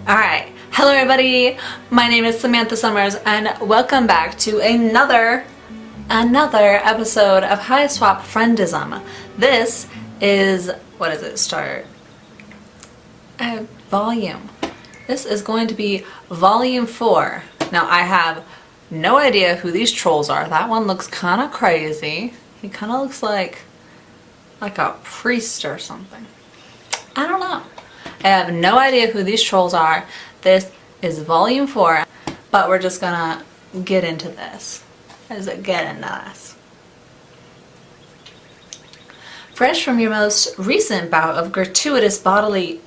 Alright, hello everybody, my name is Samantha Summers and welcome back to another episode of Hiveswap Friendsim. This is, what is it, volume. This is going to be volume 4. Now I have no idea who these trolls are. That one looks kind of crazy. He kind of looks like a priest or something. I don't know. I have no idea who these trolls are. This is volume 4, but we're just gonna get into this. Fresh from your most recent bout of gratuitous bodily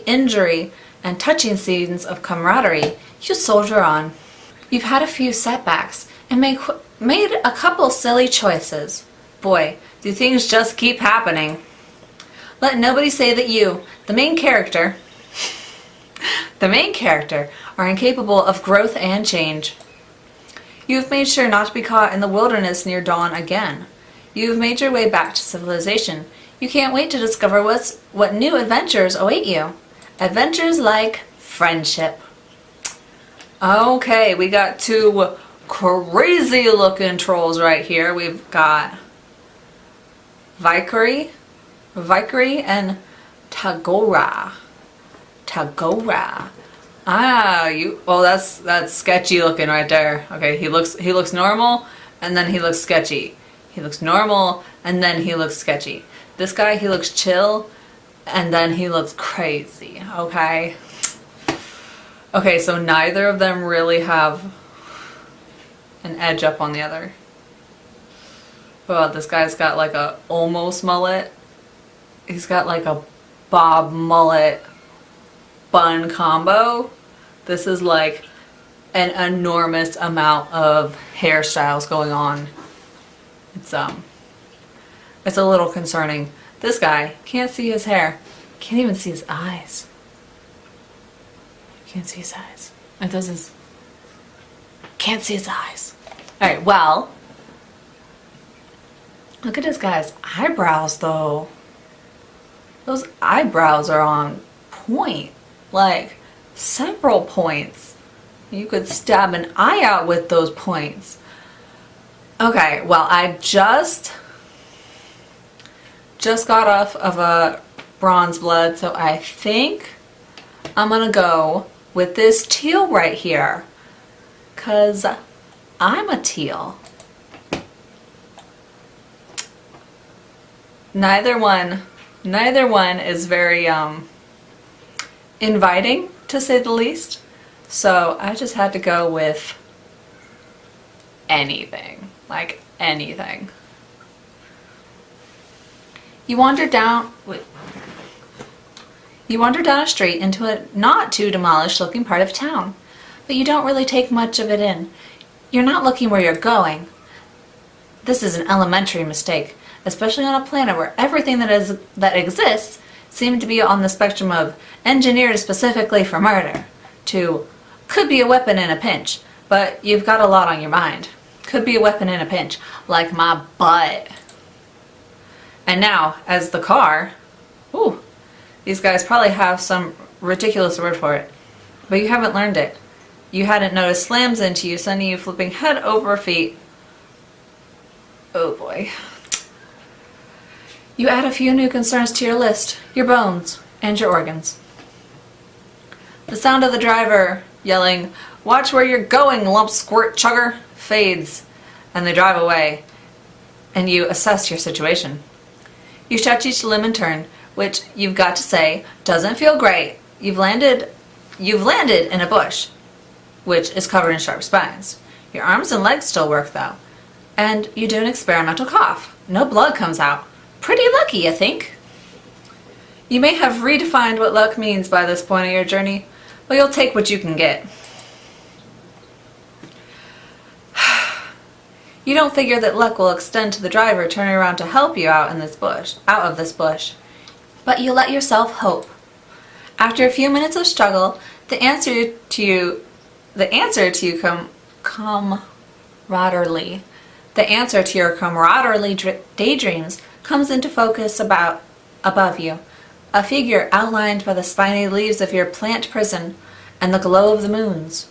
injury and touching scenes of camaraderie, you soldier on. You've had a few setbacks and made a couple silly choices. Boy, do things just keep happening. Let nobody say that you, the main character, are incapable of growth and change. You have made sure not to be caught in the wilderness near dawn again. You have made your way back to civilization. You can't wait to discover what new adventures await you. Adventures like friendship. Okay, we got two crazy looking trolls right here. We've got Valkyrie and Tagora. That's sketchy looking right there. Okay, he looks normal and then he looks sketchy. He looks normal and then he looks sketchy. This guy, he looks chill and then he looks crazy. Okay, so neither of them really have an edge up on the other. Well, this guy's got like a almost mullet. He's got like a bob mullet bun combo. This is like an enormous amount of hairstyles going on. It's a little concerning. This guy can't see his hair. Can't even see his eyes. Can't see his eyes. Can't see his eyes. Alright, well, look at this guy's eyebrows though. Those eyebrows are on point, like several points. You could stab an eye out with those points. Okay, well, I just got off of a bronze blood, so I think I'm gonna go with this teal right here, 'cause I'm a teal. Neither one is very inviting, to say the least. So I just had to go with anything, like anything. You wander down a street into a not too demolished looking part of town, but you don't really take much of it in. You're not looking where you're going. This is an elementary mistake, especially on a planet where everything that exists seemed to be on the spectrum of engineered specifically for murder to could be a weapon in a pinch, but you've got a lot on your mind. Could be a weapon in a pinch, like my butt. And now, as the car, ooh, these guys probably have some ridiculous word for it, but you haven't learned it. You hadn't noticed slams into you, sending you flipping head over feet. Oh boy. You add a few new concerns to your list, your bones, and your organs. The sound of the driver yelling, "Watch where you're going, lump squirt chugger," fades, and they drive away, and you assess your situation. You stretch each limb in turn, which you've got to say doesn't feel great. You've landed in a bush, which is covered in sharp spines. Your arms and legs still work though, and you do an experimental cough. No blood comes out. Pretty lucky, I think. You may have redefined what luck means by this point of your journey, but you'll take what you can get. You don't figure that luck will extend to the driver turning around to help you out of this bush, but you let yourself hope. After a few minutes of struggle, the answer to your camaraderie daydreams comes into focus above you. a figure outlined by the spiny leaves of your plant prison and the glow of the moons.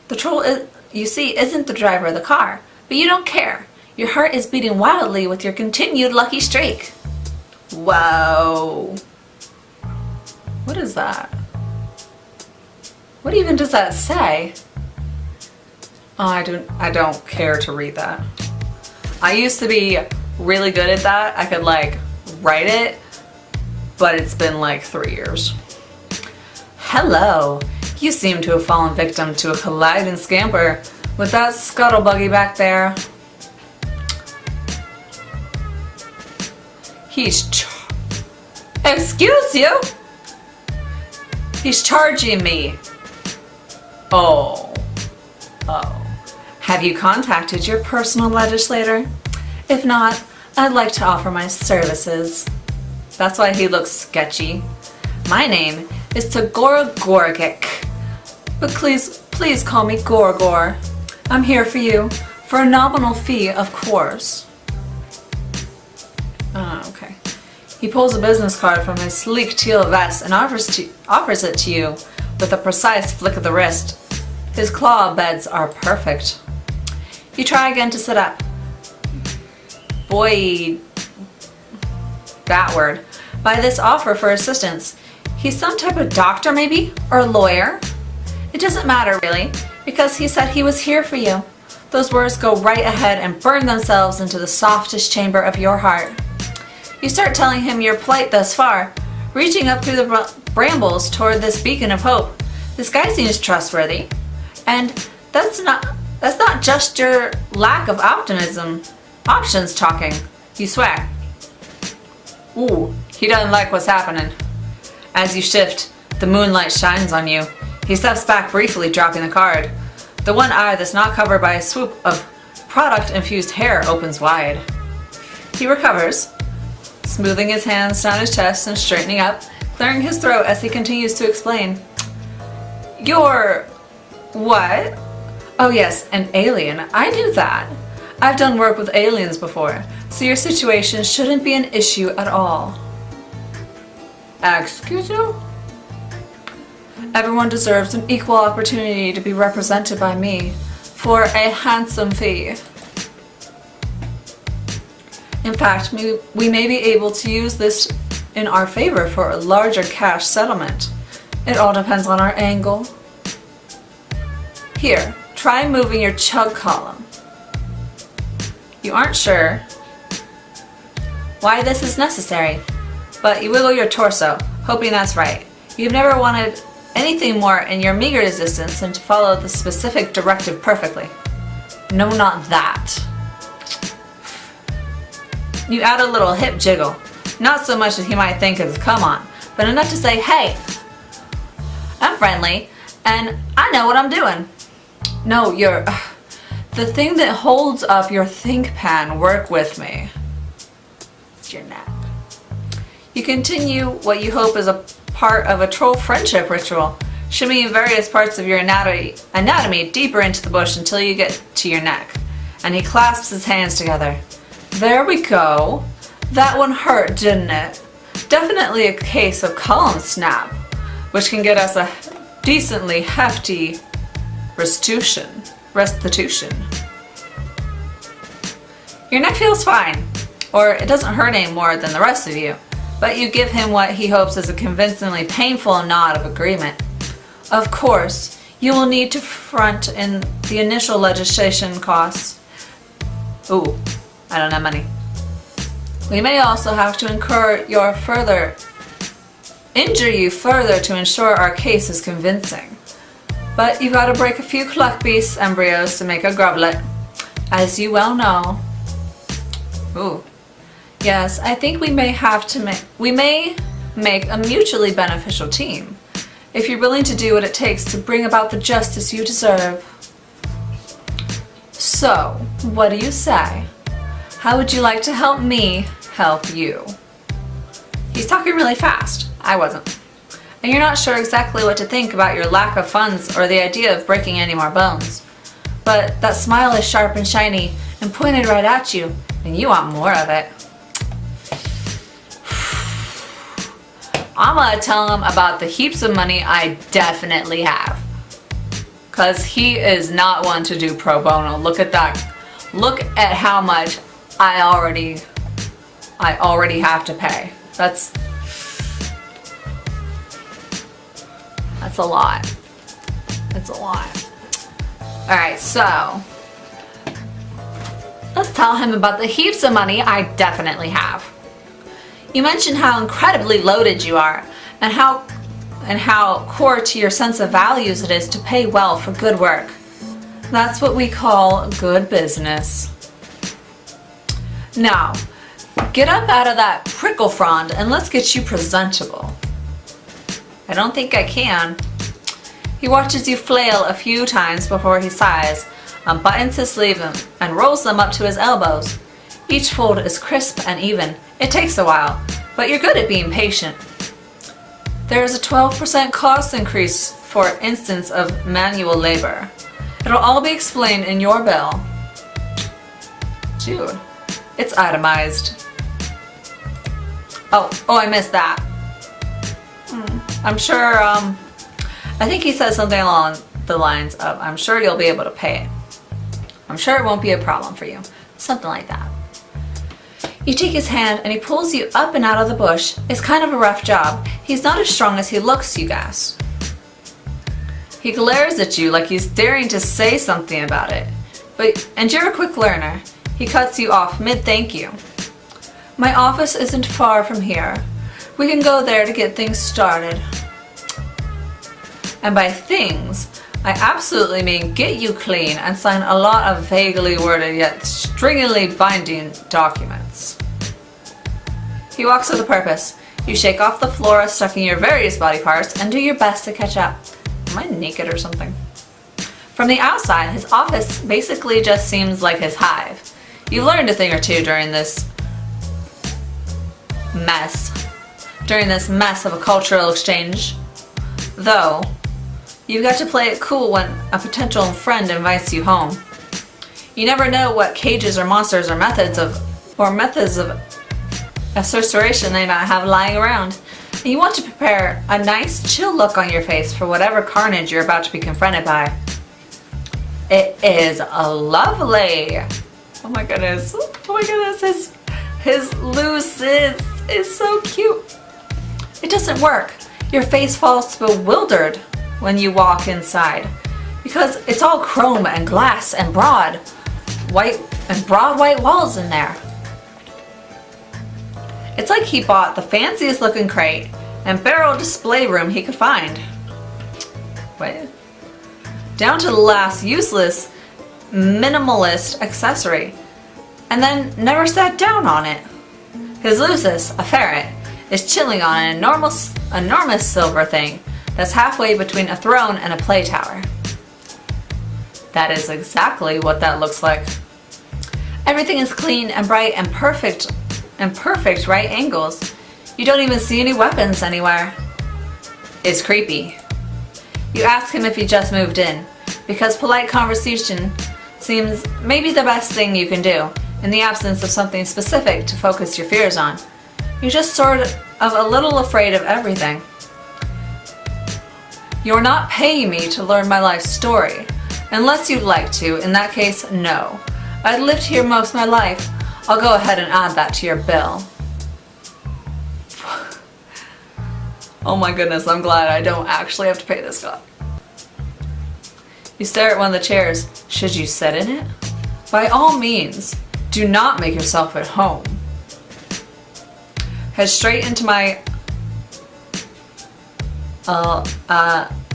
The troll, you see, isn't the driver of the car, but you don't care. Your heart is beating wildly with your continued lucky streak. Whoa. What is that? What even does that say? Oh, I don't care to read that. I used to be really good at that. I could like write it, but it's been like 3 years. Hello. You seem to have fallen victim to a colliding scamper with that scuttlebuggy back there. Excuse you? He's charging me. Oh. Have you contacted your personal legislator? If not, I'd like to offer my services. That's why he looks sketchy. My name is Tagora Gorgic. But please call me Gorgor. I'm here for you, for a nominal fee, of course. Okay. He pulls a business card from his sleek teal vest and offers it to you with a precise flick of the wrist. His claw beds are perfect. You try again to sit up. Boy, that word. By this offer for assistance, he's some type of doctor maybe, or a lawyer. It doesn't matter really, because he said he was here for you. Those words go right ahead and burn themselves into the softest chamber of your heart. You start telling him your plight thus far, reaching up through the brambles toward this beacon of hope. This guy seems trustworthy, and that's not just your lack of options talking. You swear. Ooh, he doesn't like what's happening. As you shift, the moonlight shines on you. He steps back briefly, dropping the card. The one eye that's not covered by a swoop of product-infused hair opens wide. He recovers, smoothing his hands down his chest and straightening up, clearing his throat as he continues to explain. You're... what? Oh yes, an alien. I knew that. I've done work with aliens before, so your situation shouldn't be an issue at all. Excuse you? Everyone deserves an equal opportunity to be represented by me for a handsome fee. In fact, we may be able to use this in our favor for a larger cash settlement. It all depends on our angle. Here, try moving your chug column. You aren't sure why this is necessary, but you wiggle your torso, hoping that's right. You've never wanted anything more in your meager existence than to follow the specific directive perfectly. No, not that. You add a little hip jiggle. Not so much that he might think is come on, but enough to say, hey, I'm friendly, and I know what I'm doing. No, you're... the thing that holds up your think pan, work with me. It's your neck. You continue what you hope is a part of a troll friendship ritual, shimmying various parts of your anatomy deeper into the bush until you get to your neck. And he clasps his hands together. There we go. That one hurt, didn't it? Definitely a case of column snap, which can get us a decently hefty restitution. Your neck feels fine, or it doesn't hurt any more than the rest of you, but you give him what he hopes is a convincingly painful nod of agreement. Of course, you will need to front in the initial legislation costs. Ooh, I don't have money. We may also have to injure you further to ensure our case is convincing. But you've got to break a few cluck beast embryos to make a grublet, as you well know. Ooh. Yes, I think we may make a mutually beneficial team, if you're willing to do what it takes to bring about the justice you deserve. So, what do you say? How would you like to help me help you? He's talking really fast. I wasn't. And you're not sure exactly what to think about your lack of funds or the idea of breaking any more bones. But that smile is sharp and shiny and pointed right at you, and you want more of it. I'm gonna tell him about the heaps of money I definitely have. Cause he is not one to do pro bono. Look at that. Look at how much I already have to pay. That's a lot. It's a lot. Alright, so let's tell him about the heaps of money I definitely have. You mentioned how incredibly loaded you are and how core to your sense of values it is to pay well for good work. That's what we call good business. Now, get up out of that prickle frond and let's get you presentable. I don't think I can. He watches you flail a few times before he sighs, unbuttons his sleeve and rolls them up to his elbows. Each fold is crisp and even. It takes a while, but you're good at being patient. There is a 12% cost increase for instance of manual labor. It'll all be explained in your bill. Dude, it's itemized. Oh, I missed that. I'm sure, I think he says something along the lines of, I'm sure you'll be able to pay it. I'm sure it won't be a problem for you. Something like that. You take his hand and he pulls you up and out of the bush. It's kind of a rough job. He's not as strong as he looks, you guys. He glares at you like he's daring to say something about it. And you're a quick learner. He cuts you off mid-thank you. My office isn't far from here. We can go there to get things started. And by things, I absolutely mean get you clean and sign a lot of vaguely worded yet stringently binding documents. He walks with a purpose. You shake off the flora stuck in your various body parts and do your best to catch up. Am I naked or something? From the outside, his office basically just seems like his hive. You learned a thing or two during this mess of a cultural exchange. Though, you've got to play it cool when a potential friend invites you home. You never know what cages or monsters or methods of association they might have lying around. And you want to prepare a nice, chill look on your face for whatever carnage you're about to be confronted by. It is lovely. Oh my goodness. Oh my goodness. His loose is so cute. It doesn't work. Your face falls bewildered when you walk inside because it's all chrome and glass and broad white walls in there. It's like he bought the fanciest looking crate and barrel display room he could find. Wait. Down to the last useless minimalist accessory and then never sat down on it. His Lucis, a ferret, is chilling on an enormous silver thing that's halfway between a throne and a play tower. That is exactly what that looks like. Everything is clean and bright and perfect right angles. You don't even see any weapons anywhere. It's creepy. You ask him if he just moved in, because polite conversation seems maybe the best thing you can do in the absence of something specific to focus your fears on. You're just sort of a little afraid of everything. You're not paying me to learn my life story. Unless you'd like to, in that case, no. I've lived here most of my life. I'll go ahead and add that to your bill. Oh my goodness, I'm glad I don't actually have to pay this guy. You stare at one of the chairs. Should you sit in it? By all means, do not make yourself at home. Head straight into my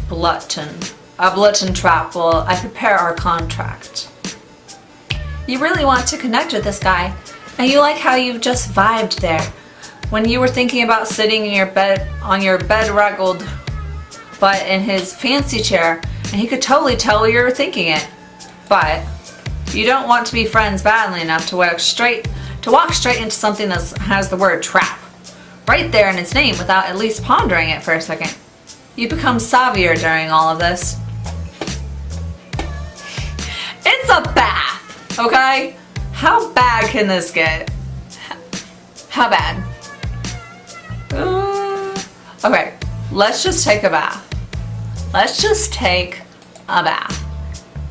glutton trap while I prepare our contract. You really want to connect with this guy, and you like how you just vibed there when you were thinking about sitting in your bed on your bed-wriggled butt in his fancy chair, and he could totally tell you were thinking it. But you don't want to be friends badly enough to walk straight into something that has the word trap right there in its name without at least pondering it for a second. You become savvier during all of this. It's a bath, okay? How bad can this get? How bad? Okay, let's just take a bath. Let's just take a bath.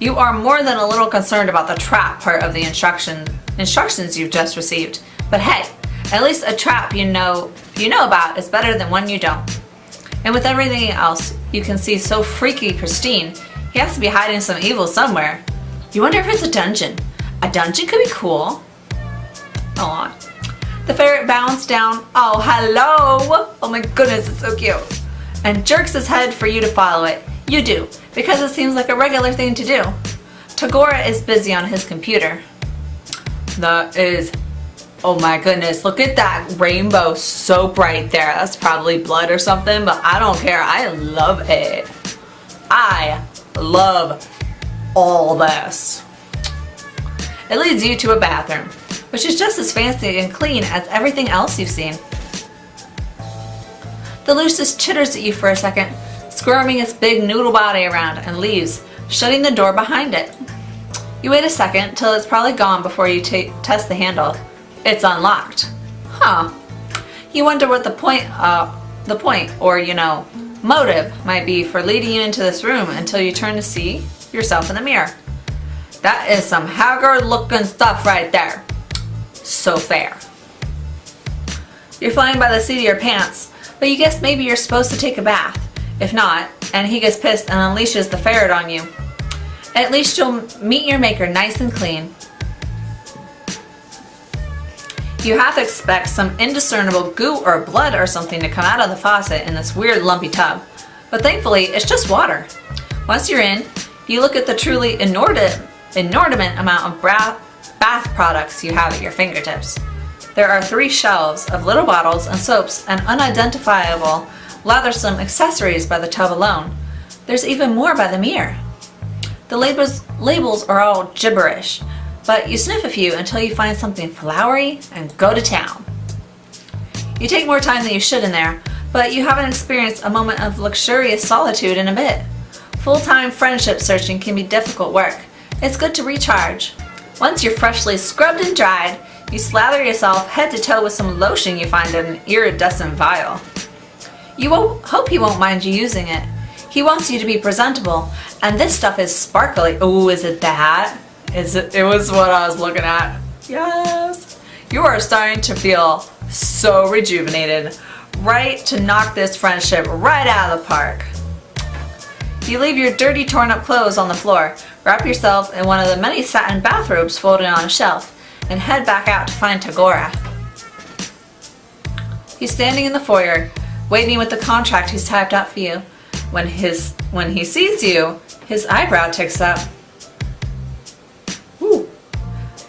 You are more than a little concerned about the trap part of the instructions you've just received. But hey, at least a trap you know about is better than one you don't. And with everything else you can see so freaky pristine, he has to be hiding some evil somewhere. You wonder if it's a dungeon. A dungeon could be cool. Hold on. The ferret bounced down. Oh, hello! Oh my goodness, it's so cute. And jerks his head for you to follow it. You do, because it seems like a regular thing to do. Tagora is busy on his computer. That is, oh my goodness, look at that rainbow so bright there. That's probably blood or something, but I don't care. I love it. I love all this. It leads you to a bathroom, which is just as fancy and clean as everything else you've seen. The Lucis chitters at you for a second, squirming its big noodle body around, and leaves, shutting the door behind it. You wait a second till it's probably gone before you test the handle. It's unlocked. Huh. You wonder what the point or, motive might be for leading you into this room until you turn to see yourself in the mirror. That is some haggard looking stuff right there. So fair. You're flying by the seat of your pants, but you guess maybe you're supposed to take a bath. If not, and he gets pissed and unleashes the ferret on you, at least you'll meet your maker nice and clean. You have to expect some indiscernible goo or blood or something to come out of the faucet in this weird lumpy tub, but thankfully it's just water. Once you're in, you look at the truly inordinate amount of bath products you have at your fingertips. There are 3 shelves of little bottles and soaps and unidentifiable lathersome accessories by the tub alone. There's even more by the mirror. The labels are all gibberish, but you sniff a few until you find something flowery and go to town. You take more time than you should in there, but you haven't experienced a moment of luxurious solitude in a bit. Full-time friendship searching can be difficult work. It's good to recharge. Once you're freshly scrubbed and dried, you slather yourself head to toe with some lotion you find in an iridescent vial. You hope he won't mind you using it. He wants you to be presentable, and this stuff is sparkly. Oh, is it that? It was what I was looking at. Yes. You are starting to feel so rejuvenated. Right to knock this friendship right out of the park. You leave your dirty, torn up clothes on the floor, wrap yourself in one of the many satin bathrobes folded on a shelf, and head back out to find Tagora. He's standing in the foyer, waiting with the contract he's typed out for you. When he sees you, his eyebrow ticks up. Ooh,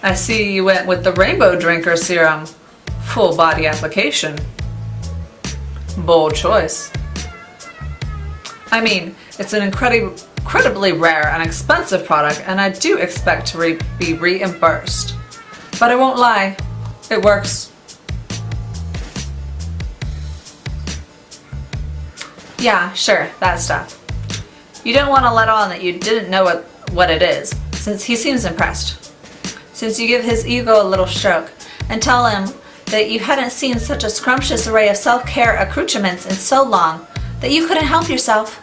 I see you went with the Rainbow Drinker Serum. Full body application. Bold choice. I mean, it's an incredibly rare and expensive product, and I do expect to be reimbursed. But I won't lie, it works. Yeah, sure, that stuff. You don't want to let on that you didn't know what it is, since he seems impressed. Since you give his ego a little stroke, and tell him that you hadn't seen such a scrumptious array of self-care accoutrements in so long that you couldn't help yourself.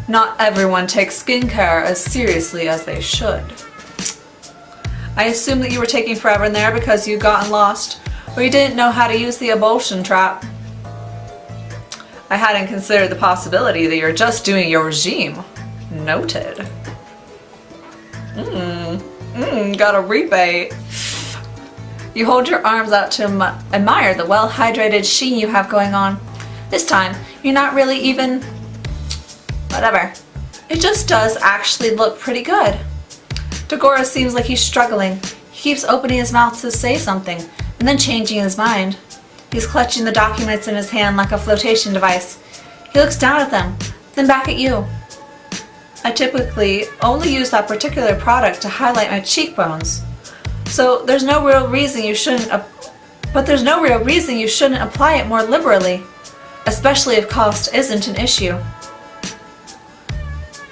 Not everyone takes skincare as seriously as they should. I assume that you were taking forever in there because you'd gotten lost, or you didn't know how to use the ebullition trap. I hadn't considered the possibility that you're just doing your regime. Noted. Got a rebate. You hold your arms out to admire the well-hydrated sheen you have going on. This time, you're not really even... whatever. It just does actually look pretty good. Tagora seems like he's struggling. He keeps opening his mouth to say something, and then changing his mind. He's clutching the documents in his hand like a flotation device. He looks down at them, then back at you. I typically only use that particular product to highlight my cheekbones. So there's no real reason you shouldn't apply it more liberally, especially if cost isn't an issue.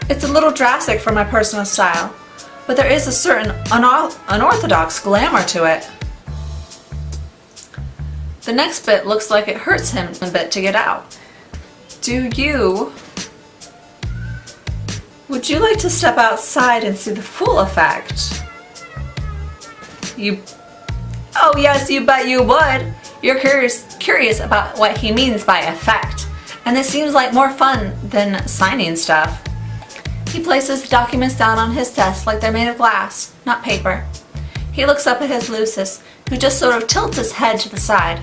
It's a little drastic for my personal style, but there is a certain unorthodox glamour to it. The next bit looks like it hurts him a bit to get out. Do you? Would you like to step outside and see the full effect? Oh yes, you bet you would. You're curious about what he means by effect, and this seems like more fun than signing stuff. He places the documents down on his desk like they're made of glass, not paper. He looks up at his Lucis, who just sort of tilts his head to the side.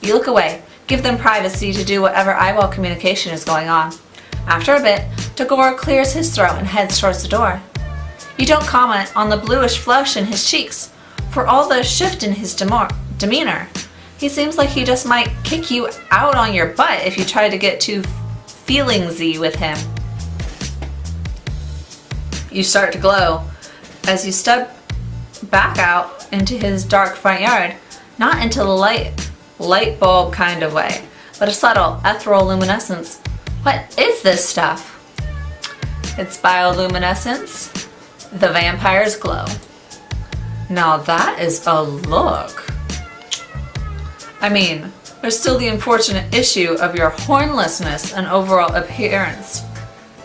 You look away, give them privacy to do whatever eyeball communication is going on. After a bit, Tagora clears his throat and heads towards the door. You don't comment on the bluish flush in his cheeks, for all the shift in his demeanor. He seems like he just might kick you out on your butt if you try to get too feelingsy with him. You start to glow as you step back out into his dark front yard, not into the light bulb kind of way, but a subtle ethereal luminescence. What is this stuff? It's bioluminescence. The vampire's glow. Now that is a look. I mean, there's still the unfortunate issue of your hornlessness and overall appearance,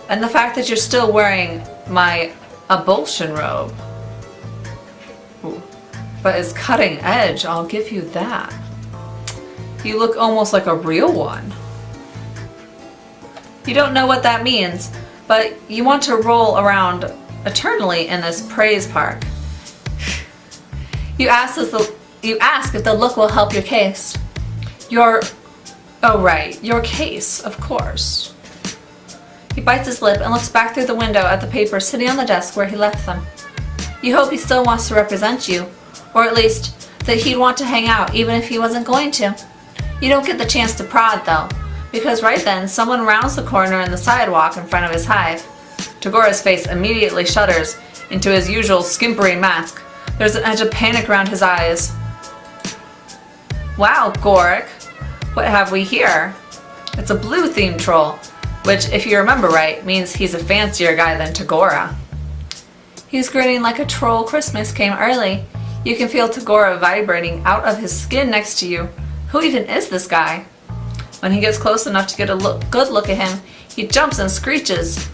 and the fact that you're still wearing my ablution robe. Ooh. But it's cutting edge, I'll give you that. You look almost like a real one. You don't know what that means, but you want to roll around eternally in this praise park. You ask if the look will help your case. Oh right, your case, of course. He bites his lip and looks back through the window at the papers sitting on the desk where he left them. You hope he still wants to represent you, or at least that he'd want to hang out even if he wasn't going to. You don't get the chance to prod though, because right then someone rounds the corner in the sidewalk in front of his hive. Tagora's face immediately shudders into his usual skimpery mask. There's an edge of panic around his eyes. Wow, Goric, what have we here? It's a blue-themed troll, which, if you remember right, means he's a fancier guy than Tagora. He's grinning like a troll Christmas came early. You can feel Tagora vibrating out of his skin next to you. Who even is this guy? When he gets close enough to get a good look at him, he jumps and screeches.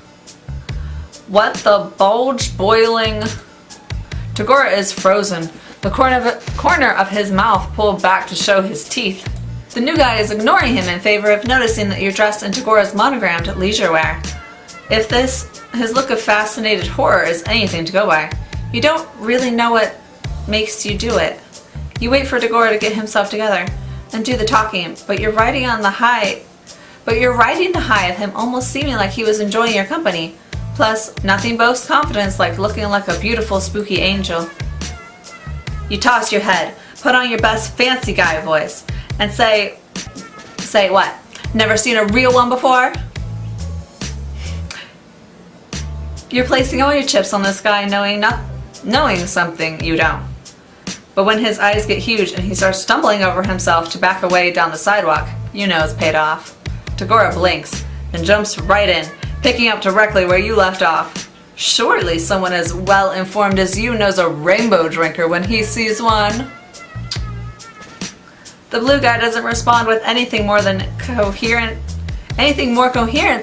What the bulge boiling? Tagora is frozen, the corner of his mouth pulled back to show his teeth. The new guy is ignoring him in favor of noticing that you're dressed in Tagora's monogrammed leisure wear. If his look of fascinated horror is anything to go by, you don't really know what makes you do it. You wait for Tagora to get himself together and do the talking, but you're riding the high of him almost seeming like he was enjoying your company. Plus, nothing boasts confidence like looking like a beautiful spooky angel. You toss your head, put on your best fancy guy voice, and say what? Never seen a real one before? You're placing all your chips on this guy knowing something you don't. But when his eyes get huge and he starts stumbling over himself to back away down the sidewalk, you know it's paid off. Tagora blinks, then jumps right in, picking up directly where you left off. Surely someone as well informed as you knows a rainbow drinker when he sees one. The blue guy doesn't respond with anything more coherent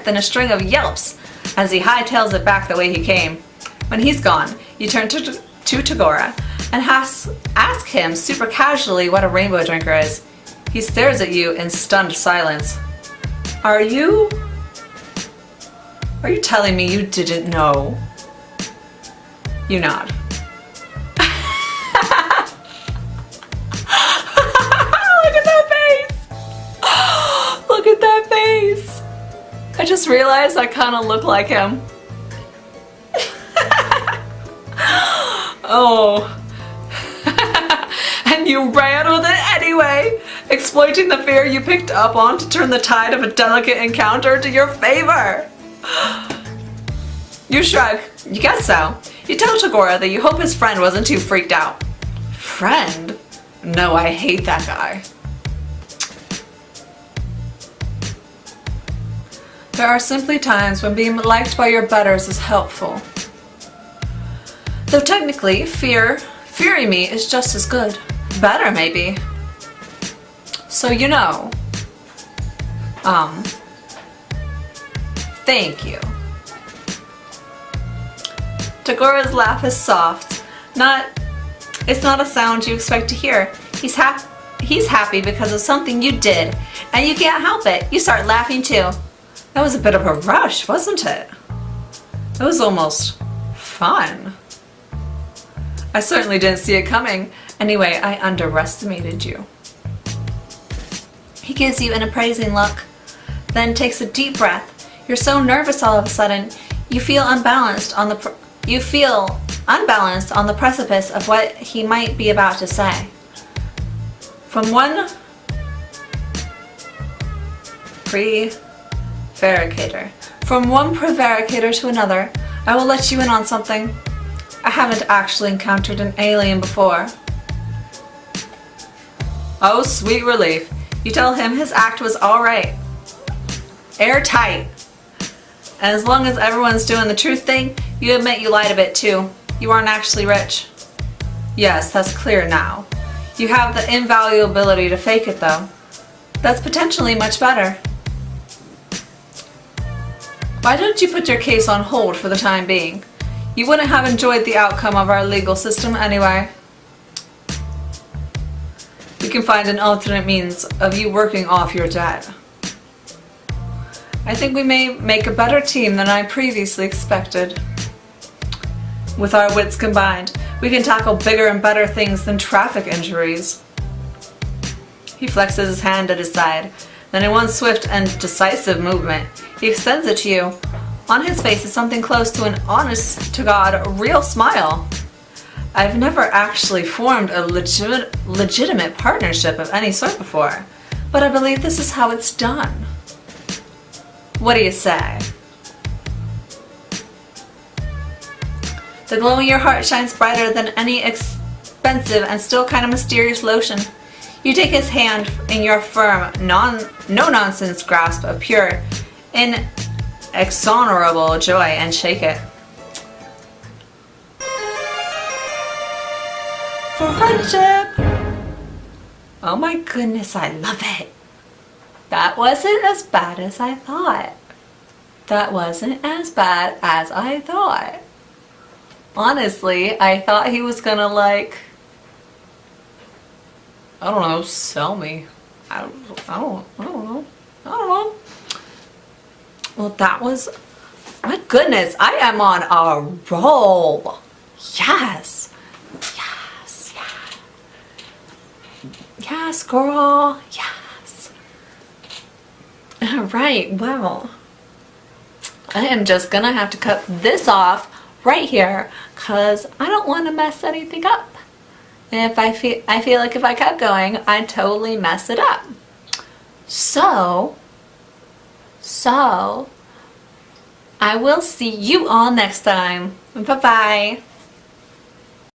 than a string of yelps as he hightails it back the way he came. When he's gone, you turn to Tagora and ask him super casually what a rainbow drinker is. He stares at you in stunned silence. Are you telling me you didn't know? You nod. Look at that face! Look at that face! I just realized I kind of look like him. Oh. And you ran with it anyway, exploiting the fear you picked up on to turn the tide of a delicate encounter to your favor. You shrug. You guess so. You tell Tagora that you hope his friend wasn't too freaked out. Friend? No, I hate that guy. There are simply times when being liked by your betters is helpful. Though technically, fearing me is just as good. Better, maybe. So you know, Thank you. Tagora's laugh is soft. It's not a sound you expect to hear. He's happy because of something you did, and you can't help it. You start laughing too. That was a bit of a rush, wasn't it? It was almost fun. I certainly didn't see it coming. Anyway, I underestimated you. He gives you an appraising look, then takes a deep breath. You're so nervous all of a sudden, you feel unbalanced on the precipice of what he might be about to say. From one prevaricator to another, I will let you in on something. I haven't actually encountered an alien before. Oh, sweet relief. You tell him his act was alright. Airtight. And as long as everyone's doing the truth thing, you admit you lied a bit too. You aren't actually rich. Yes, that's clear now. You have the invaluable ability to fake it though. That's potentially much better. Why don't you put your case on hold for the time being? You wouldn't have enjoyed the outcome of our legal system anyway. We can find an alternate means of you working off your debt. I think we may make a better team than I previously expected. With our wits combined, we can tackle bigger and better things than traffic injuries. He flexes his hand at his side. Then in one swift and decisive movement, he extends it to you. On his face is something close to an honest-to-God real smile. I've never actually formed a legitimate partnership of any sort before, but I believe this is how it's done. What do you say? The glow in your heart shines brighter than any expensive and still kind of mysterious lotion. You take his hand in your firm, no-nonsense grasp of pure, inexorable joy and shake it. For friendship! Oh my goodness, I love it. That wasn't as bad as I thought. That wasn't as bad as I thought. Honestly, I thought he was gonna like, I don't know, sell me. I don't know. Well, that was, my goodness, I am on a roll. Yes. Yes, yeah. Yes, girl. Yes. All right, well, I am just gonna have to cut this off right here because I don't want to mess anything up. And if I feel like if I kept going, I'd totally mess it up. So I will see you all next time. Bye-bye.